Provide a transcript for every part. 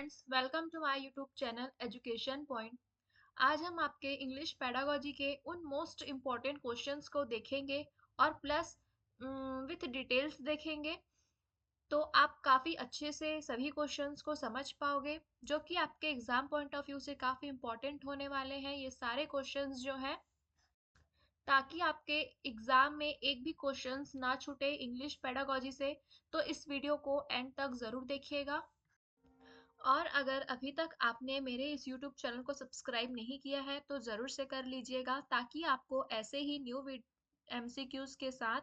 Friends, welcome to my YouTube channel Education Point. आज हम आपके इंग्लिश पेडागोजी के उन मोस्ट इम्पॉर्टेंट क्वेश्चंस को देखेंगे और प्लस विथ डिटेल्स देखेंगे। तो आप काफ़ी अच्छे से सभी क्वेश्चंस को समझ पाओगे, जो कि आपके एग्जाम पॉइंट ऑफ व्यू से काफ़ी इम्पॉर्टेंट होने वाले हैं ये सारे क्वेश्चंस जो हैं, ताकि आपके एग्जाम में एक भी क्वेश्चंस ना छूटे इंग्लिश पेडागोजी से। तो इस वीडियो को एंड तक ज़रूर देखिएगा। और अगर अभी तक आपने मेरे इस YouTube चैनल को सब्सक्राइब नहीं किया है तो ज़रूर से कर लीजिएगा, ताकि आपको ऐसे ही न्यू MCQs के साथ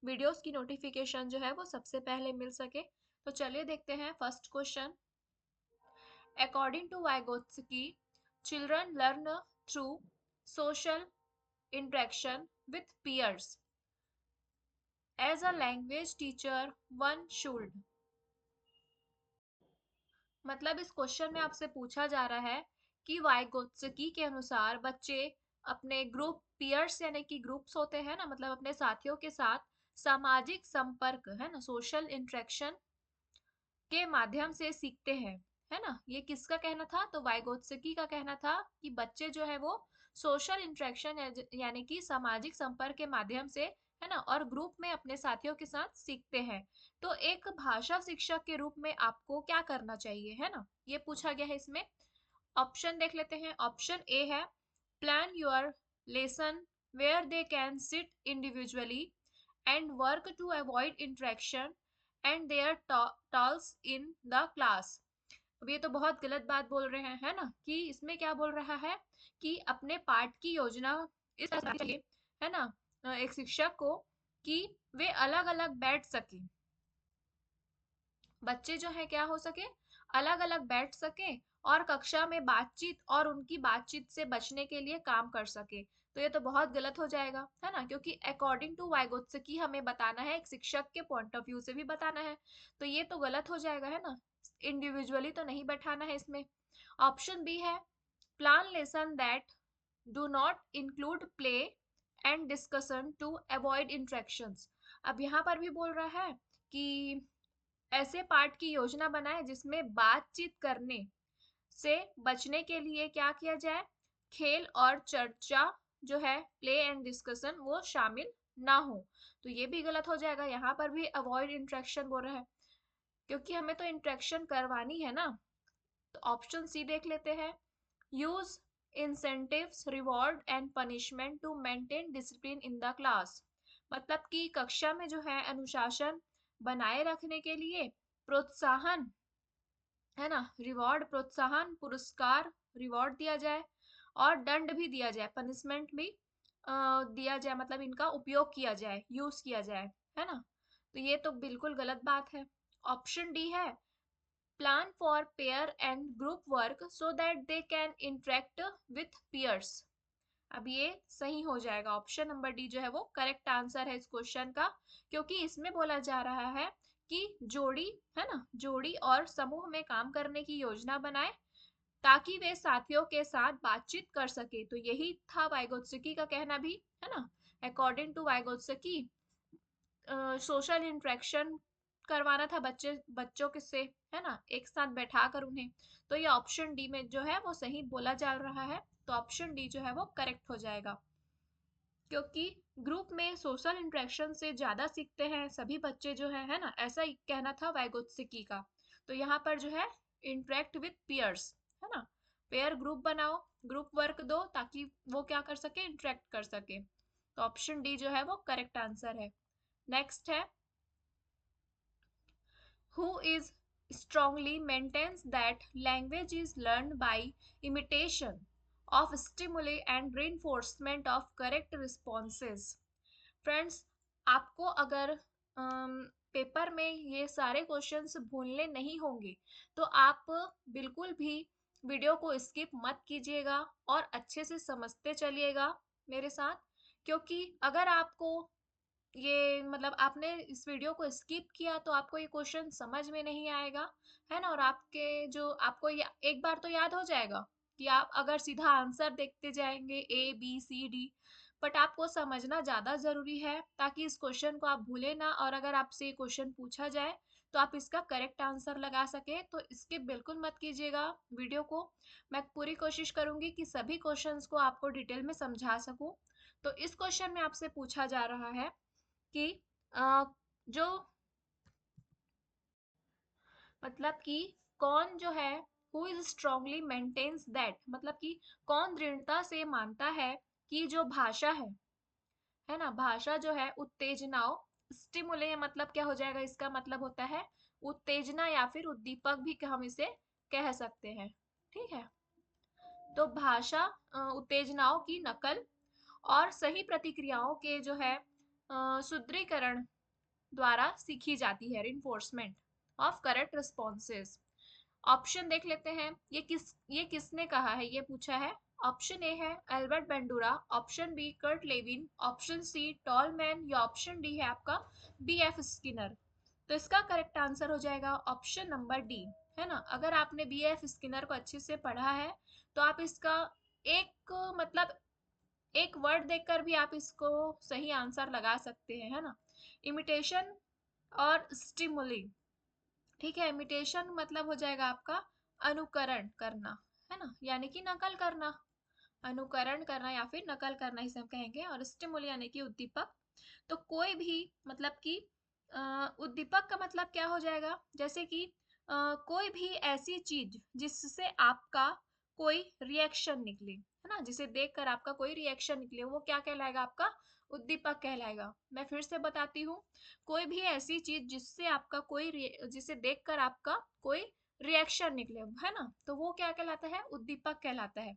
वीडियोस की नोटिफिकेशन जो है वो सबसे पहले मिल सके। तो चलिए देखते हैं first question. According to Vygotsky, children learn through social interaction with peers as a language teacher one should. मतलब इस क्वेश्चन में आपसे पूछा जा रहा है कि वाइगोत्स्की के अनुसार बच्चे अपने ग्रुप पीयर्स यानी कि ग्रुप्स होते हैं ना, मतलब अपने साथियों के साथ सामाजिक संपर्क है ना, सोशल इंटरेक्शन के माध्यम से सीखते हैं। है ना, ये किसका कहना था? तो वाइगोत्स्की का कहना था कि बच्चे जो है वो सोशल इंटरेक्शन यानी कि सामाजिक संपर्क के माध्यम से, है ना, और ग्रुप में अपने साथियों के साथ सीखते हैं। तो एक भाषा शिक्षक के रूप में आपको क्या करना चाहिए, है ना, ये पूछा गया है इसमें। ऑप्शन देख लेते हैं। ऑप्शन ए है plan your lesson where they can sit individually and work to avoid interaction and their talks in the class. अब ये तो बहुत गलत बात बोल रहे हैं, है ना, कि इसमें क्या बोल रहा है कि अपने पाठ की योजना इस तरह से बनानी चाहिए, है ना, एक शिक्षक को, कि वे अलग अलग बैठ सके, बच्चे जो है क्या हो सके, अलग अलग बैठ सके और कक्षा में बातचीत और उनकी बातचीत से बचने के लिए काम कर सके। तो ये तो बहुत गलत हो जाएगा, है ना, क्योंकि अकॉर्डिंग टू वाइगोत्स्की हमें बताना है, एक शिक्षक के पॉइंट ऑफ व्यू से भी बताना है। तो ये तो गलत हो जाएगा, है ना, इंडिविजुअली तो नहीं बैठाना है इसमें। ऑप्शन बी है plan lesson that do not include play and discussion to avoid interactions. अब यहाँ पर भी बोल रहा है कि ऐसे पाठ की योजना बनाए जिसमें बातचीत करने से बचने के लिए क्या किया जाए, खेल और चर्चा जो है, प्ले एंड डिस्कशन, वो शामिल ना हो। तो ये भी गलत हो जाएगा, यहाँ पर भी अवॉइड इंट्रैक्शन बोल रहा है, क्योंकि हमें तो इंट्रैक्शन करवानी है ना। तो ऑप्शन सी देख लेते हैं। Use incentives reward and punishment to maintain discipline in the class. मतलब कि कक्षा में जो है अनुशासन बनाए रखने के लिए प्रोत्साहन, है ना, रिवॉर्ड प्रोत्साहन, पुरस्कार रिवॉर्ड दिया जाए और दंड भी दिया जाए, पनिशमेंट भी दिया जाए, मतलब इनका उपयोग किया जाए, यूज किया जाए, है ना। तो ये तो बिल्कुल गलत बात है। ऑप्शन डी है plan for pair and group work so that they can interact with peers। अब ये सही हो जाएगा, ऑप्शन नंबर डी जो है वो करेक्ट आंसर है इस क्वेश्चन का, क्योंकि इसमें बोला जा रहा है कि जोड़ी, है ना, जोड़ी और समूह में काम करने की योजना बनाए ताकि वे साथियों के साथ बातचीत कर सके। तो यही था वाइगोत्स्की का कहना भी, है ना। According to Vygotsky social interaction करवाना था बच्चों के से, है ना, एक साथ बैठा कर उन्हें। तो ये ऑप्शन डी में जो है वो सही बोला जा रहा है। तो ऑप्शन डी जो है वो करेक्ट हो जाएगा, क्योंकि ग्रुप में सोशल इंटरेक्शन से ज्यादा सीखते हैं सभी बच्चे जो है ना, ऐसा ही कहना था वाइगोत्स्की का। तो यहाँ पर जो है इंटरेक्ट विथ पियर्स, है ना, पेयर ग्रुप बनाओ, ग्रुप वर्क दो ताकि वो क्या कर सके, इंटरेक्ट कर सके। तो ऑप्शन डी जो है वो करेक्ट आंसर है। नेक्स्ट है who is strongly maintains that language is learned by imitation of stimuli and reinforcement of correct responses। Friends, आपको अगर पेपर में ये सारे क्वेश्चंस भूलने नहीं होंगे तो आप बिल्कुल भी वीडियो को स्किप मत कीजिएगा और अच्छे से समझते चलिएगा मेरे साथ, क्योंकि अगर आपको ये मतलब आपने इस वीडियो को स्किप किया तो आपको ये क्वेश्चन समझ में नहीं आएगा, है ना, और आपके जो आपको एक बार तो याद हो जाएगा कि आप अगर सीधा आंसर देखते जाएंगे ABCD, बट आपको समझना ज्यादा जरूरी है ताकि इस क्वेश्चन को आप भूले ना, और अगर आपसे ये क्वेश्चन पूछा जाए तो आप इसका करेक्ट आंसर लगा सके। तो इसके बिल्कुल मत कीजिएगा वीडियो को। मैं पूरी कोशिश करूंगी कि सभी क्वेश्चंस को आपको डिटेल में समझा सकूं। तो इस क्वेश्चन में आपसे पूछा जा रहा है कि जो मतलब कि कौन जो है who is strongly maintains that, मतलब कि कौन दृढ़ता से मानता है कि जो भाषा है ना, भाषा जो है उत्तेजनाओं, स्टिमुले मतलब क्या हो जाएगा, इसका मतलब होता है उत्तेजना या फिर उद्दीपक भी हम इसे कह सकते हैं। ठीक है, तो भाषा उत्तेजनाओं की नकल और सही प्रतिक्रियाओं के जो है सुदृढ़ीकरण द्वारा सीखी जाती है, reinforcement of correct responses. Option देख लेते हैं, ये किसने कहा है, ये पूछा है। ऑप्शन ए है Albert Bandura, option B Kurt Lewin, option C Tolman, या ऑप्शन डी है आपका बी एफ स्किनर। तो इसका करेक्ट आंसर हो जाएगा ऑप्शन नंबर डी, है ना। अगर आपने बी एफ स्किनर को अच्छे से पढ़ा है तो आप इसका एक मतलब एक वर्ड देखकर भी आप इसको सही आंसर लगा सकते हैं, है ना। इमिटेशन और स्टिमुली, ठीक है। इमिटेशन मतलब हो जाएगा आपका अनुकरण करना, है ना, यानी कि नकल करना, अनुकरण करना या फिर नकल करना इसे हम कहेंगे। और स्टिमुल यानी कि उद्दीपक। तो कोई भी मतलब कि उद्दीपक का मतलब क्या हो जाएगा, जैसे कि कोई भी ऐसी चीज जिससे आपका कोई रिएक्शन निकले, है ना, जिसे देखकर आपका कोई रिएक्शन निकले, वो क्या कहलाएगा, आपका उद्दीपक कहलाएगा। मैं फिर से बताती हूँ, कोई भी ऐसी चीज जिससे आपका जिसे देखकर आपका कोई रिएक्शन निकले, है ना, तो वो क्या कहलाता है, उद्दीपक कहलाता है।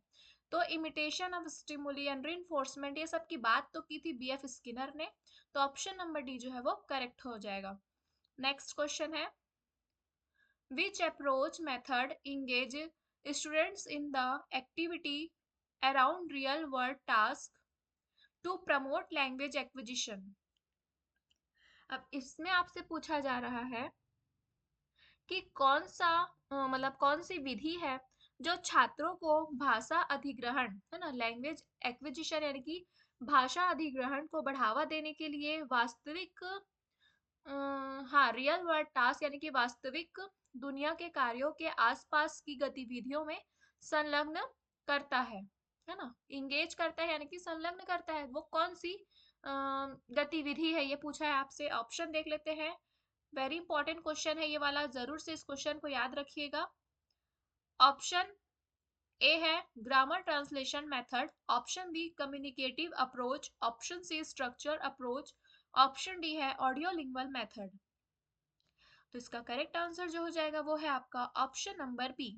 तो imitation of stimuli and reinforcement, ये सब की बात तो की थी बीएफ स्किनर ने। तो ऑप्शन नंबर डी जो है वो करेक्ट हो जाएगा। नेक्स्ट क्वेश्चन है, which approach method engage students in the activity around real world task to promote language acquisition. अब इसमें आपसे पूछा जा रहा है कि कौन सा मतलब कौन सी विधि है जो छात्रों को भाषा अधिग्रहण, है ना, लैंग्वेज एक्विजिशन यानी कि भाषा अधिग्रहण को बढ़ावा देने के लिए वास्तविक हाँ रियल वर्ल्ड टास्क यानी कि वास्तविक दुनिया के कार्यों के आसपास की गतिविधियों में संलग्न करता है ना, इंगेज करता है यानी कि संलग्न करता है। वो कौन सी गतिविधि है, ये पूछा है आपसे। ऑप्शन देख लेते हैं, वेरी इंपॉर्टेंट क्वेश्चन है ये वाला, जरूर से इस क्वेश्चन को याद रखिएगा। ऑप्शन ए है grammar translation method, option B communicative approach, option C structure approach, option D है ऑडियो लिंगुअल मेथड। तो इसका करेक्ट आंसर जो हो जाएगा वो है आपका option number B,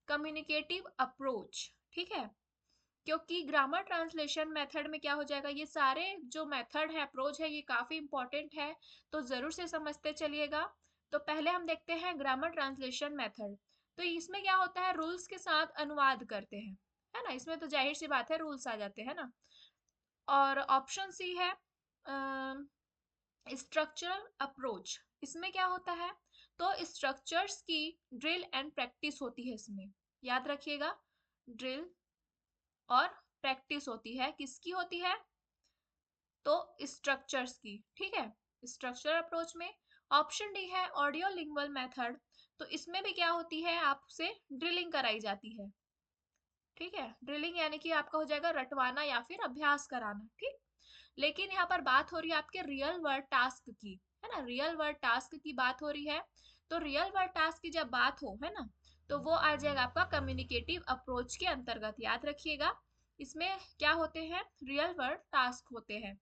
communicative approach. ठीक है, क्योंकि ग्रामर ट्रांसलेशन मेथड में क्या हो जाएगा, ये सारे जो मेथड है, अप्रोच है, ये काफी इंपॉर्टेंट है, तो जरूर से समझते चलिएगा। तो पहले हम देखते हैं ग्रामर ट्रांसलेशन मेथड। तो इसमें क्या होता है, रूल्स के साथ अनुवाद करते हैं, है ना, इसमें तो जाहिर सी बात है रूल्स आ जाते हैं ना। और ऑप्शन सी है स्ट्रक्चरल अप्रोच, इसमें क्या होता है, तो स्ट्रक्चर्स की ड्रिल एंड प्रैक्टिस होती है इसमें, याद रखिएगा, ड्रिल और प्रैक्टिस होती है, किसकी होती है, तो स्ट्रक्चर्स की। ठीक है, स्ट्रक्चर अप्रोच में। ऑप्शन डी है ऑडियो लिंगुअल मेथड, तो इसमें भी क्या होती है, आपसे ड्रिलिंग कराई जाती है। ठीक है, ड्रिलिंग यानी कि आपका हो जाएगा रटवाना या फिर अभ्यास कराना। ठीक, लेकिन यहाँ पर बात हो रही है आपके रियल वर्ल्ड टास्क की, है ना, रियल वर्ल्ड टास्क की बात हो रही है। तो रियल वर्ल्ड टास्क की जब बात हो, है ना, तो वो आ जाएगा आपका कम्युनिकेटिव अप्रोच के अंतर्गत, याद रखिएगा। इसमें क्या होते हैं, रियल वर्ल्ड टास्क होते हैं।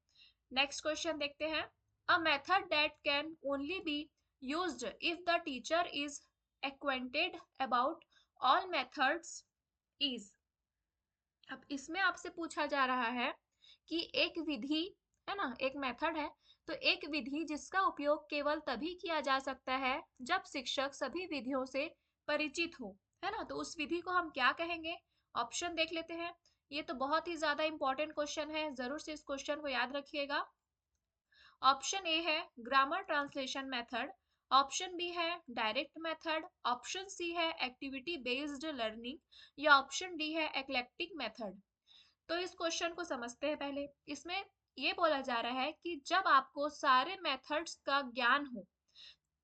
नेक्स्ट क्वेश्चन देखते हैं, a method that can only be used if the teacher is acquainted about all methods is। अब इसमें आपसे पूछा जा रहा है कि एक विधि, है ना, एक मेथड है, तो एक विधि जिसका उपयोग केवल तभी किया जा सकता है जब शिक्षक सभी विधियों से परिचित हो, है ना, तो उस विधि को हम क्या कहेंगे। ऑप्शन देख लेते हैं, ये तो बहुत ही ज्यादा इंपॉर्टेंट क्वेश्चन है, जरूर से इस क्वेश्चन को याद रखिएगा। ऑप्शन ए है grammar translation method, option B है डायरेक्ट मेथड, ऑप्शन सी है एक्टिविटी बेस्ड लर्निंग, या ऑप्शन डी है एक्लेक्टिक मेथड। तो इस क्वेश्चन को समझते हैं पहले। इसमें ये बोला जा रहा है कि जब आपको सारे मेथड्स का ज्ञान हो,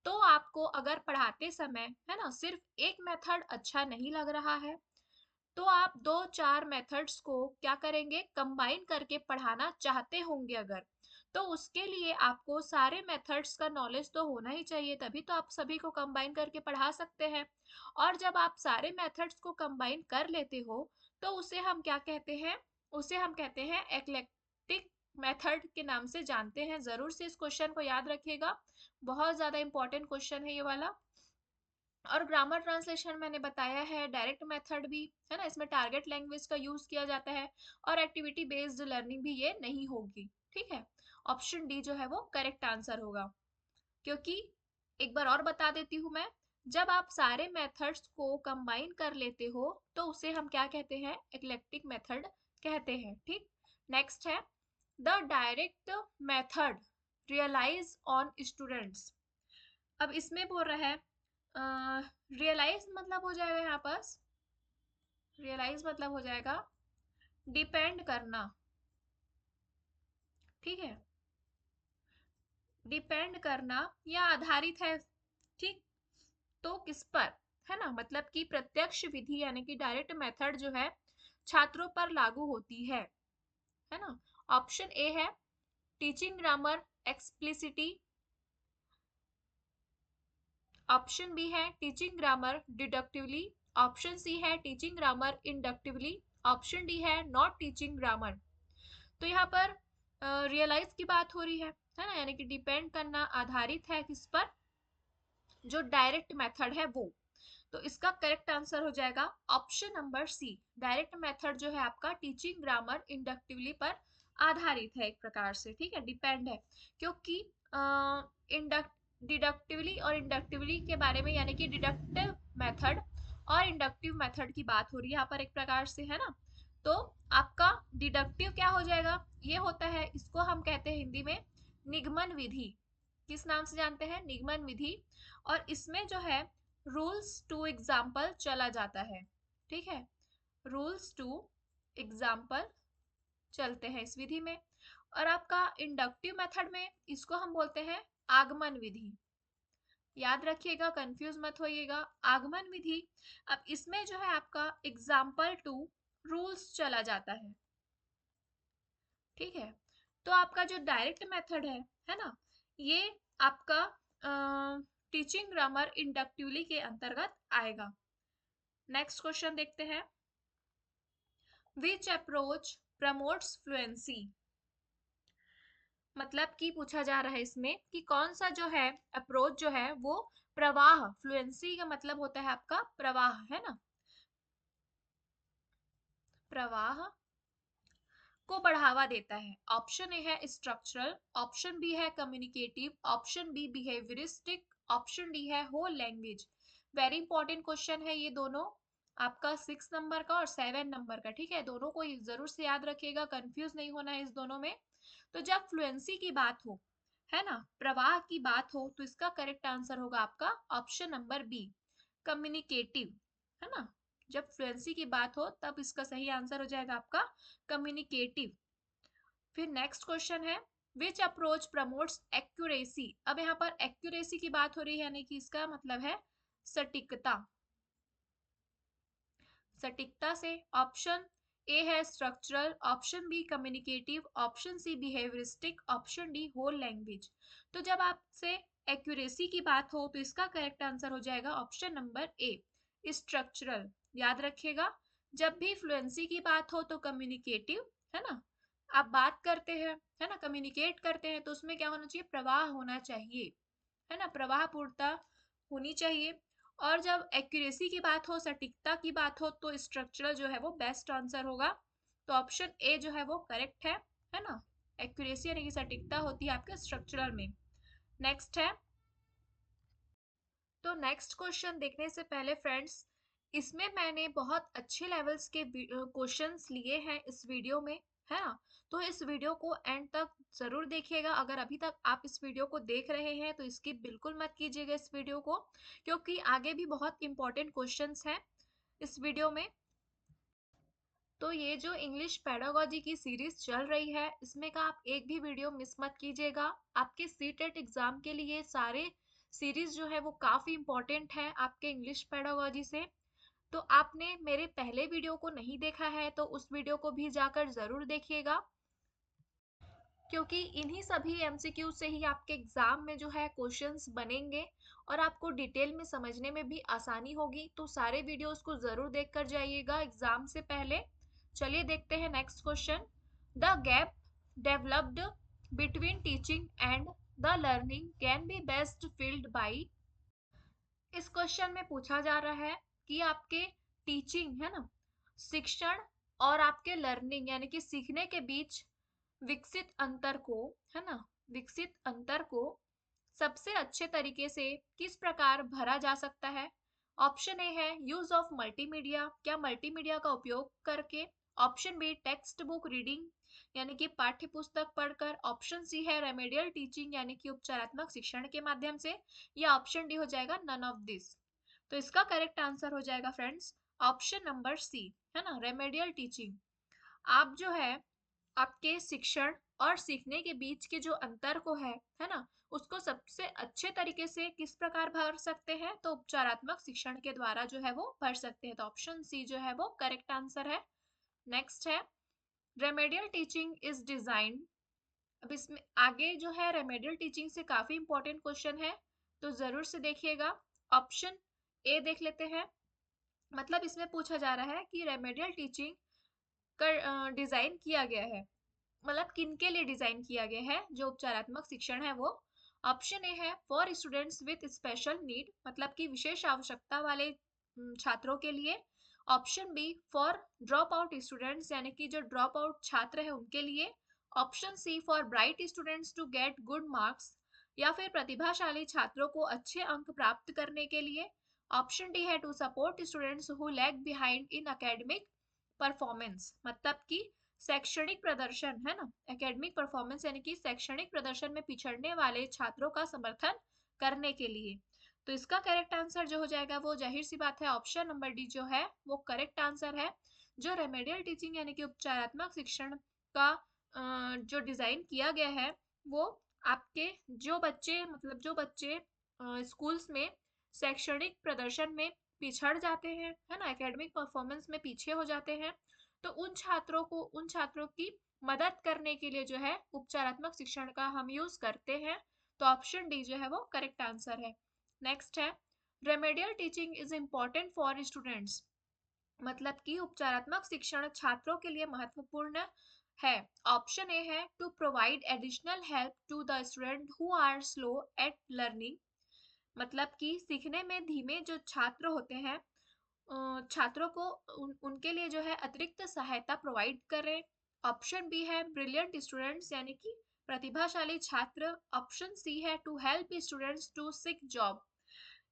तो आपको अगर पढ़ाते समय, है ना, सिर्फ एक मेथड अच्छा नहीं लग रहा है, तो आप 2-4 मेथड्स को क्या करेंगे, कंबाइन करके पढ़ाना चाहते होंगे अगर, तो उसके लिए आपको सारे मेथड्स का नॉलेज तो होना ही चाहिए, तभी तो आप सभी को कंबाइन करके पढ़ा सकते हैं। और जब आप सारे मेथड्स को कंबाइन कर लेते हो, तो उसे हम क्या कहते हैं, उसे हम कहते हैं एक्लेक्टिक मेथड के नाम से जानते हैं। जरूर से इस क्वेश्चन को याद रखिएगा, बहुत ज्यादा इंपॉर्टेंट क्वेश्चन है ये वाला। और ग्रामर ट्रांसलेशन मैंने बताया है, डायरेक्ट मेथड भी, है ना, इसमें टारगेट लैंग्वेज का यूज किया जाता है, और एक्टिविटी बेस्ड लर्निंग भी ये नहीं होगी। ठीक है, ऑप्शन डी जो है वो करेक्ट आंसर होगा। क्योंकि एक बार और बता देती हूँ मैं, जब आप सारे मेथड्स को कंबाइन कर लेते हो, तो उसे हम क्या कहते हैं, एक्लेक्टिक मेथड कहते हैं। ठीक, नेक्स्ट है the direct method realise on students. अब इसमें बोल रहा है, रियलाइज मतलब हो जाएगा यहाँ पास, रियलाइज मतलब हो जाएगा डिपेंड करना। ठीक है, डिपेंड करना या आधारित है। ठीक, तो किस पर, है ना, मतलब कि प्रत्यक्ष विधि यानी कि डायरेक्ट मेथड जो है छात्रों पर लागू होती है ना। ऑप्शन ए है teaching grammar explicitly, option B है teaching grammar deductively, option C है teaching grammar inductively, option D है नॉट टीचिंग ग्रामर। तो यहाँ पर रियलाइज की बात हो रही है ना, यानी कि डिपेंड करना आधारित है किस पर, जो डायरेक्ट मेथड है वो। तो इसका करेक्ट आंसर हो जाएगा option number C, direct method जो है आपका टीचिंग ग्रामर इंडक्टिवली पर आधारित है एक प्रकार से। ठीक है, डिपेंड है, क्योंकि इंडक्ट डिडक्टिवली और इंडक्टिवली के बारे में, यानी कि डिडक्टिव मेथड और इंडक्टिव मेथड की बात हो रही है यहाँ पर एक प्रकार से, है ना। तो आपका डिडक्टिव क्या हो जाएगा, ये होता है, इसको हम कहते हैं हिंदी में निगमन विधि। किस नाम से जानते हैं, निगमन विधि। और इसमें जो है रूल्स टू एग्जाम्पल चला जाता है। ठीक है, रूल्स टू एग्जाम्पल चलते हैं इस विधि में। और आपका इंडक्टिव मेथड में इसको हम बोलते हैं आगमन विधि। याद रखिएगा, कंफ्यूज मत होइएगा, आगमन विधि। अब इसमें जो है आपका एग्जाम्पल टू रूल्स चला जाता है। ठीक है, तो आपका जो डायरेक्ट मेथड है ना, ये आपका टीचिंग ग्रामर इंडक्टिवली के अंतर्गत आएगा। नेक्स्ट क्वेश्चन देखते हैं, विच अप्रोच प्रमोट्स फ्लुएंसी। मतलब कि पूछा जा रहा है इसमें कि कौन सा जो है अप्रोच जो है वो प्रवाह, फ्लुएंसी का मतलब होता है आपका प्रवाह, है ना, प्रवाह को बढ़ावा देता है। ऑप्शन ए है स्ट्रक्चरल, ऑप्शन बी है communicative, option B behaviouristic, option D है whole language. Very important question है ये दोनों, आपका 6 नंबर का और 7 नंबर का। ठीक है, दोनों को जरूर से याद रखिएगा, कंफ्यूज नहीं होना है इस दोनों में। तो जब फ्लुएंसी की बात हो, है ना, प्रवाह की बात हो, तो इसका करेक्ट आंसर होगा आपका ऑप्शन नंबर बी, कम्युनिकेटिव, है ना। जब फ्लुएंसी की बात हो तब इसका सही आंसर हो जाएगा आपका कम्युनिकेटिव। फिर नेक्स्ट क्वेश्चन है, विच अप्रोच प्रमोट्स एक्यूरेसी। अब यहाँ पर एक्यूरेसी की बात हो रही है, यानी कि इसका मतलब है सटीकता, सटीकता से। ऑप्शन ए है structural, option B communicative, option C behaviouristic, option D whole language. तो जब आपसे एक्यूरेसी की बात हो, तो इसका करेक्ट आंसर हो जाएगा ऑप्शन नंबर ए, स्ट्रक्चरल। याद रखिएगा, जब भी फ्लुएंसी की बात हो तो कम्युनिकेटिव, है ना, आप बात करते हैं, है ना, कम्युनिकेट करते हैं, तो उसमें क्या होना चाहिए, प्रवाह होना चाहिए, है ना, प्रवाह पूर्णता होनी चाहिए। और जब एक्यूरेसी की बात हो, सटीकता की बात हो, तो स्ट्रक्चरल जो है वो बेस्ट आंसर होगा। तो ऑप्शन ए जो है वो करेक्ट है ना। एक्यूरेसी यानी कि सटीकता होती है आपके स्ट्रक्चरल में। नेक्स्ट है, तो नेक्स्ट क्वेश्चन देखने से पहले फ्रेंड्स, इसमें मैंने बहुत अच्छे लेवल्स के क्वेश्चंस लिए हैं इस वीडियो में, है ना। तो इस वीडियो को एंड तक जरूर देखिएगा। अगर अभी तक आप इस वीडियो को देख रहे हैं तो इसकी बिल्कुल मत कीजिएगा इस वीडियो को, क्योंकि आगे भी बहुत इंपॉर्टेंट क्वेश्चंस हैं इस वीडियो में। तो ये जो इंग्लिश पेडागोजी की सीरीज चल रही है, इसमें का आप एक भी वीडियो मिस मत कीजिएगा। आपके सीटेट एग्जाम के लिए सारे सीरीज जो है वो काफी इंपॉर्टेंट है आपके इंग्लिश पेडागोजी से। तो आपने मेरे पहले वीडियो को नहीं देखा है तो उस वीडियो को भी जाकर जरूर देखिएगा, क्योंकि इन्हीं सभी एमसीक्यू से ही आपके एग्जाम में जो है क्वेश्चंस बनेंगे और आपको डिटेल में समझने में भी आसानी होगी। तो सारे वीडियोस को जरूर देख कर जाइएगा एग्जाम से पहले। चलिए देखते हैं next question. The gap developed between teaching and the learning can be best field by. इस क्वेश्चन में पूछा जा रहा है कि आपके टीचिंग है ना, शिक्षण और आपके लर्निंग यानी कि सीखने के बीच विकसित अंतर को, है ना, विकसित अंतर को सबसे अच्छे तरीके से किस प्रकार भरा जा सकता है। ऑप्शन ए है यूज ऑफ मल्टीमीडिया, क्या मल्टीमीडिया का उपयोग करके। Option B text book reading यानी कि पाठ्य पुस्तक पढ़कर। ऑप्शन सी है रेमेडियल टीचिंग यानी कि उपचारात्मक शिक्षण के माध्यम से। या ऑप्शन डी हो जाएगा नन ऑफ दिस। तो इसका करेक्ट आंसर हो जाएगा फ्रेंड्स ऑप्शन नंबर सी, है ना, रेमेडियल टीचिंग। आप जो है आपके शिक्षण और सीखने के बीच के जो अंतर को है ना, उसको सबसे अच्छे तरीके से किस प्रकार भर सकते हैं, तो उपचारात्मक शिक्षण के द्वारा जो है वो भर सकते हैं। तो ऑप्शन सी जो है वो करेक्ट आंसर है। नेक्स्ट है रेमेडियल टीचिंग इज डिजाइन। अब इसमें आगे जो है रेमेडियल टीचिंग से काफी इंपॉर्टेंट क्वेश्चन है, तो जरूर से देखिएगा। ऑप्शन ए देख लेते हैं। मतलब इसमें पूछा जा रहा है कि रेमेडियल टीचिंग कर डिजाइन किया गया है, मतलब किन के लिए डिजाइन किया गया है जो उपचारात्मक शिक्षण है वो। ऑप्शन ए है for students with special need, मतलब कि विशेष आवश्यकता वाले छात्रों के लिए। Option B for drop out students यानी कि जो ड्रॉप आउट छात्र है उनके लिए। Option C for bright students to get good marks, या फिर प्रतिभाशाली छात्रों को अच्छे अंक प्राप्त करने के लिए। ऑप्शन डी है to support students who lag behind in academic performance, मतलब कि शैक्षणिक प्रदर्शन, है ना, एकेडमिक परफॉर्मेंस यानी कि शैक्षणिक प्रदर्शन में पिछड़ने वाले छात्रों का समर्थन करने के लिए। तो इसका करेक्ट आंसर जो हो जाएगा वो जाहिर सी बात है ऑप्शन नंबर डी जो है वो करेक्ट आंसर है। जो रेमेडियल टीचिंग यानी कि उपचारात्मक शिक्षण का जो डिजाइन किया गया है वो आपके जो बच्चे, मतलब जो बच्चे स्कूल्स में शैक्षणिक प्रदर्शन में पिछड़ जाते हैं, है ना, एकेडमिक परफॉर्मेंस में पीछे हो जाते हैं, तो उन छात्रों की मदद करने के लिए जो है उपचारात्मक शिक्षण का हम यूज करते हैं। तो ऑप्शन डी जो है वो करेक्ट आंसर है। नेक्स्ट है remedial teaching is important for students, मतलब कि उपचारात्मक शिक्षण छात्रों के लिए महत्वपूर्ण है। ऑप्शन ए है to provide additional help to the student who are slow at learning, मतलब कि सीखने में धीमे जो छात्र होते हैं छात्रों को उनके लिए जो है अतिरिक्त सहायता प्रोवाइड करें। ऑप्शन बी है ब्रिलियंट स्टूडेंट्स यानी कि प्रतिभाशाली छात्र। ऑप्शन सी है to help students to seek job,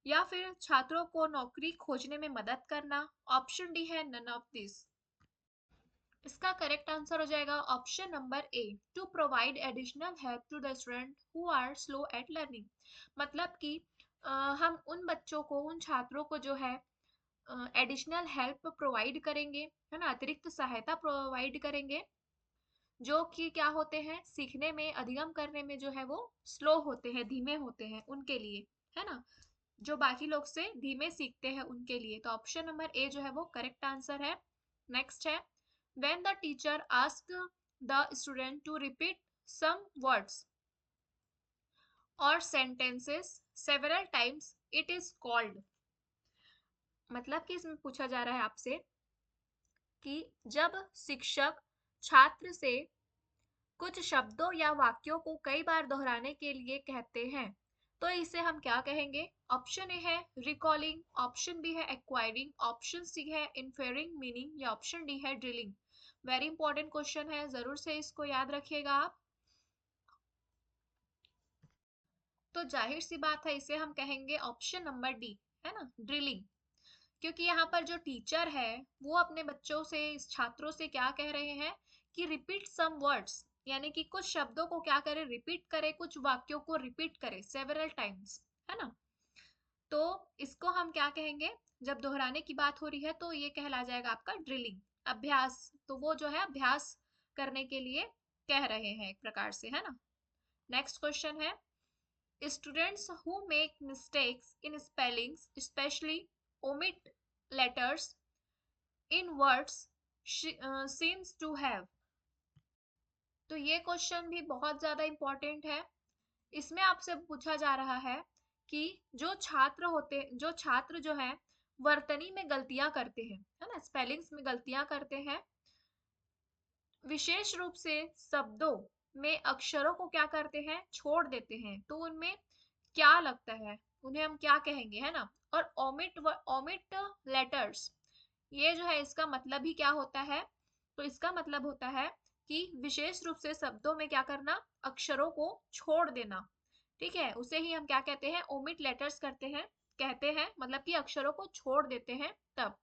या फिर छात्रों को नौकरी खोजने में मदद करना। ऑप्शन डी है नन ऑफ दिस। इसका करेक्ट आंसर हो जाएगा option number A to provide additional help to the student who are slow at learning, मतलब कि हम उन बच्चों को, उन छात्रों को जो है एडिशनल हेल्प प्रोवाइड करेंगे, है ना, अतिरिक्त सहायता प्रोवाइड करेंगे, जो कि क्या होते हैं सीखने में, अधिगम करने में जो है वो स्लो होते हैं, धीमे होते हैं, उनके लिए, है ना, जो बाकी लोग से धीमे सीखते हैं उनके लिए। तो ऑप्शन नंबर ए जो है वो करेक्ट आंसर है। नेक्स्ट है when the teacher asks the student to repeat some words or sentences several times it is called, मतलब कि इसमें पूछा जा रहा है आपसे कि जब शिक्षक छात्र से कुछ शब्दों या वाक्यों को कई बार दोहराने के लिए कहते हैं तो इसे हम क्या कहेंगे। ऑप्शन ए है रिकॉलिंग, ऑप्शन बी है एक्वायरिंग, ऑप्शन सी है इन्फेरिंग मीनिंग, या ऑप्शन डी है ड्रिलिंग। वेरी इंपॉर्टेंट क्वेश्चन है, जरूर से इसको याद रखिएगा आप। तो जाहिर सी बात है इसे हम कहेंगे ऑप्शन नंबर डी, है ना, ड्रिलिंग। क्योंकि यहाँ पर जो टीचर है वो अपने बच्चों से, छात्रों से क्या कह रहे हैं कि रिपीट सम वर्ड्स, यानी कि कुछ शब्दों को क्या करे, रिपीट करे, कुछ वाक्यों को रिपीट करे सेवरल टाइम्स, है ना। तो इसको हम क्या कहेंगे, जब दोहराने की बात हो रही है तो ये कहला जाएगा आपका ड्रिलिंग, अभ्यास। तो वो जो है अभ्यास करने के लिए कह रहे हैं एक प्रकार से, है ना। नेक्स्ट क्वेश्चन है Students who make mistakes in spellings, especially omit letters in words, seems to have। तो ये क्वेश्चन भी बहुत ज्यादा इंपॉर्टेंट है। इसमें आपसे पूछा जा रहा है कि जो छात्र जो है वर्तनी में गलतियां करते हैं, है ना, स्पेलिंग्स में गलतियां करते हैं, विशेष रूप से शब्दों में अक्षरों को क्या करते हैं, छोड़ देते हैं, तो उनमें क्या लगता है, उन्हें हम क्या कहेंगे, है ना। और ओमिट लेटर्स, ये जो है इसका मतलब ही क्या होता है, तो इसका मतलब होता है कि विशेष रूप से शब्दों में क्या करना, अक्षरों को छोड़ देना। ठीक है, उसे ही हम क्या कहते हैं, ओमिट लेटर्स करते हैं, कहते हैं, मतलब कि अक्षरों को छोड़ देते हैं तब।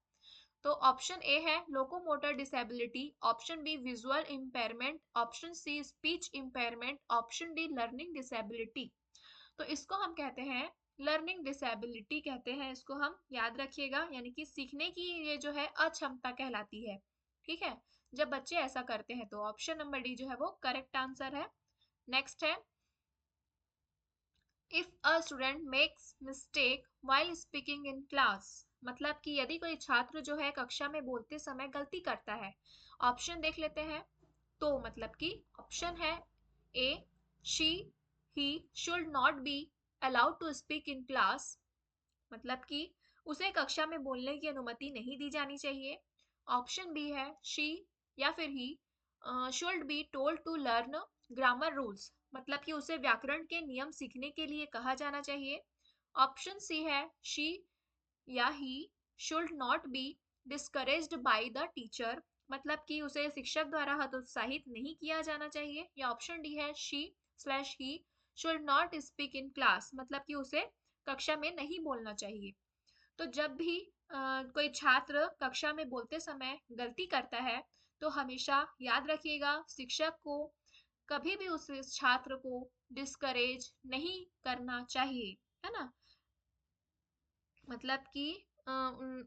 तो ऑप्शन ए है locomotor disability, option B visual impairment, option C speech impairment, option D learning disability. तो इसको हम कहते हैं लर्निंग डिसेबिलिटी कहते हैं, इसको हम याद रखिएगा, यानी कि सीखने की ये जो है अक्षमता कहलाती है। ठीक है, जब बच्चे ऐसा करते हैं, तो ऑप्शन नंबर डी जो है वो करेक्ट आंसर है। नेक्स्ट है, if a student makes mistake while speaking in class, मतलब कि यदि कोई छात्र जो है कक्षा में बोलते समय गलती करता है। ऑप्शन देख लेते हैं, तो मतलब कि ऑप्शन है A, she he should not be allowed to speak in class, मतलब कि उसे कक्षा में बोलने की अनुमति नहीं दी जानी चाहिए। ऑप्शन बी है शी या फिर he should be told to learn grammar rules, मतलब कि उसे व्याकरण के नियम सीखने के लिए कहा जाना चाहिए। ऑप्शन सी है शी या ही should not B discouraged by the teacher, मतलब कि उसे शिक्षक द्वारा हतोत्साहित नहीं किया जाना चाहिए। या ऑप्शन डी है she slash he should not speak in class, मतलब कि उसे कक्षा में नहीं बोलना चाहिए। तो जब भी कोई छात्र कक्षा में बोलते समय गलती करता है, तो हमेशा याद रखिएगा शिक्षक को कभी भी उस छात्र को डिस्करेज नहीं करना चाहिए, है ना, मतलब कि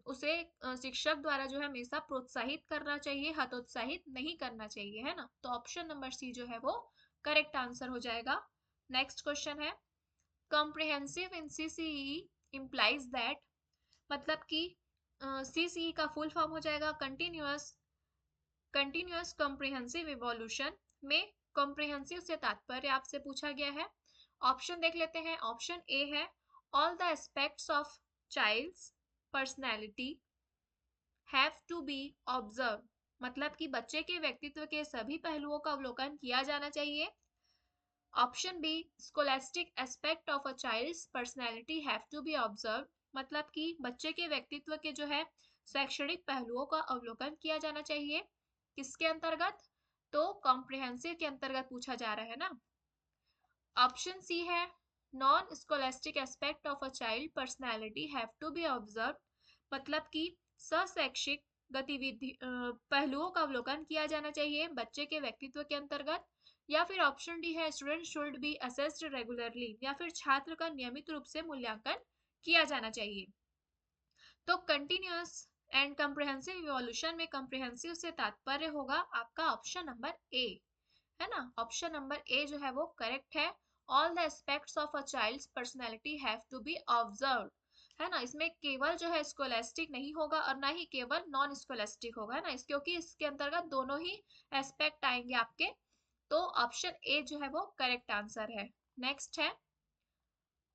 उसे शिक्षक द्वारा जो है हमेशा प्रोत्साहित करना चाहिए, हतोत्साहित नहीं करना चाहिए, है ना। तो ऑप्शन नंबर सी जो है वो करेक्ट आंसर हो जाएगा। नेक्स्ट क्वेश्चन है, comprehensive in CCE implies that, मतलब कि सीसीई का फुल फॉर्म हो जाएगा कंटिन्यूअस कॉम्प्रिहेंसिव इवोल्यूशन, में कॉम्प्रिहेंसिव से तात्पर्य आपसे पूछा गया है। ऑप्शन देख लेते हैं, ऑप्शन ए है all the aspects of child's personality have to be observe, मतलब कि बच्चे के व्यक्तित्व के सभी पहलुओं का अवलोकन किया जाना चाहिए। Option B scholastic aspect of a child's personality have to be observe, मतलब कि बच्चे के व्यक्तित्व के जो है शैक्षणिक पहलुओं का अवलोकन किया जाना चाहिए। किसके अंतर्गत, तो कॉम्प्रिहेंसिव के अंतर्गत पूछा जा रहा है ना। ऑप्शन सी है non scholastic aspect of a child personality have to be observe, मतलब कि शैक्षिक गतिविधि पहलुओं का अवलोकन किया जाना चाहिए बच्चे के व्यक्तित्व के अंतर्गत। या फिर ऑप्शन डी है student should be assessed regularly, या फिर छात्र का नियमित रूप से मूल्यांकन किया जाना चाहिए। तो कंटिन्यूअस एंड कॉम्प्रिहेंसिव इवोल्यूशन में कॉम्प्रिहेंसिव से तात्पर्य होगा आपका ऑप्शन नंबर ए, है ना। ऑप्शन नंबर ए जो है वो करेक्ट है। All the aspects of a child's personality have to be observed, है ना। इसमें केवल जो है स्कोलास्टिक नहीं होगा और ना ही केवल नॉन स्कोलास्टिक होगा, है ना, क्योंकि इसके अंतर्गत दोनों ही एस्पेक्ट आएंगे आपके। तो ऑप्शन ए जो है वो करेक्ट आंसर है। नेक्स्ट है,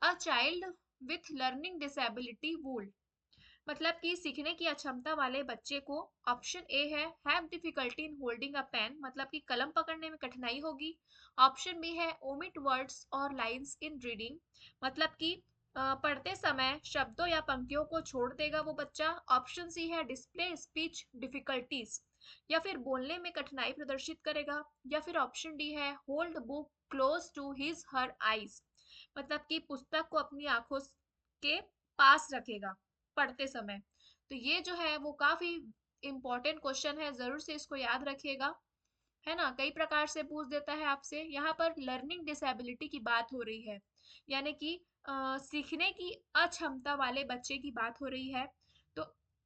a child with learning disability would, मतलब कि सीखने की अक्षमता वाले बच्चे को, ऑप्शन ए है have difficulty in holding a pen, मतलब कि कलम पकड़ने में कठिनाई होगी। ऑप्शन बी है ओमिट वर्ड्स और लाइंस इन रीडिंग, मतलब कि पढ़ते समय शब्दों या पंक्तियों को छोड़ देगा वो बच्चा। ऑप्शन सी है डिस्प्ले स्पीच डिफिकल्टीज, या फिर बोलने में कठिनाई प्रदर्शित करेगा। या फिर ऑप्शन डी है hold book close to his her eyes, मतलब कि पुस्तक को अपनी आंखों के पास रखेगा पढ़ते समय। तो ये जो है वो काफी इंपॉर्टेंट क्वेश्चन है, जरूर से इसको याद रखिएगा, है ना। कई प्रकार से पूछ देता है आपसे, यहाँ पर लर्निंग डिसेबिलिटी की बात हो रही है, यानी कि सीखने की अक्षमता वाले बच्चे की बात हो रही है। तो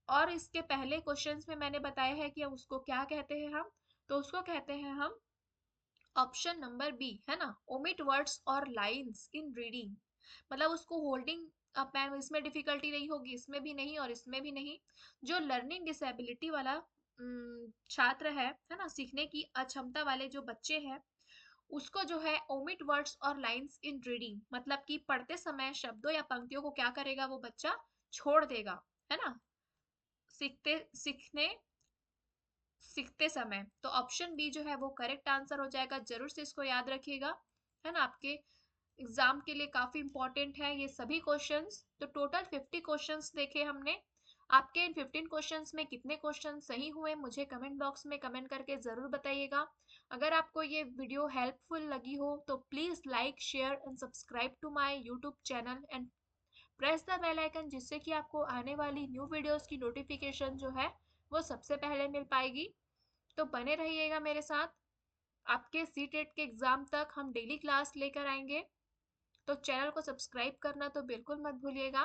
और इसके पहले क्वेश्चंस में मैंने बताया है कि उसको क्या कहते हैं हम, तो उसको कहते हैं हम ऑप्शन नंबर बी है ना, ओमिट वर्ड्स और लाइंस इन रीडिंग, मतलब उसको होल्डिंग अब मैम इसमें डिफिकल्टी नहीं होगी, इसमें भी नहीं और इसमें भी नहीं। जो लर्निंग डिसेबिलिटी वाला छात्र है ना, सीखने की अक्षमता वाले जो बच्चे हैं, उसको जो है ओमिट वर्ड्स और लाइंस इन रीडिंग, मतलब कि पढ़ते समय शब्दों या पंक्तियों को क्या करेगा वो बच्चा, छोड़ देगा, है ना, सीखते सीखने सीखते समय। तो ऑप्शन बी जो है वो करेक्ट आंसर हो जाएगा, जरूर से इसको याद रखिएगा, है ना, आपके एग्जाम के लिए काफी इंपॉर्टेंट है ये सभी क्वेश्चंस। तो टोटल 50 क्वेश्चंस देखे हमने, आपके इन 15 क्वेश्चंस में कितने क्वेश्चन सही हुए मुझे कमेंट बॉक्स में कमेंट करके जरूर बताइएगा। अगर आपको ये वीडियो हेल्पफुल लगी हो तो please like share and subscribe to my YouTube channel and press the bell icon, जिससे कि आपको आने वाली न्यू वीडियोस की नोटिफिकेशन जो है वो सबसे पहले मिल पाएगी। तो बने रहिएगा मेरे साथ, आपके सी टेट के एग्जाम तक हम डेली क्लास लेकर आएंगे। तो चैनल को सब्सक्राइब करना तो बिल्कुल मत भूलिएगा,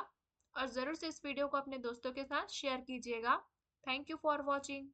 और ज़रूर से इस वीडियो को अपने दोस्तों के साथ शेयर कीजिएगा। Thank you for watching.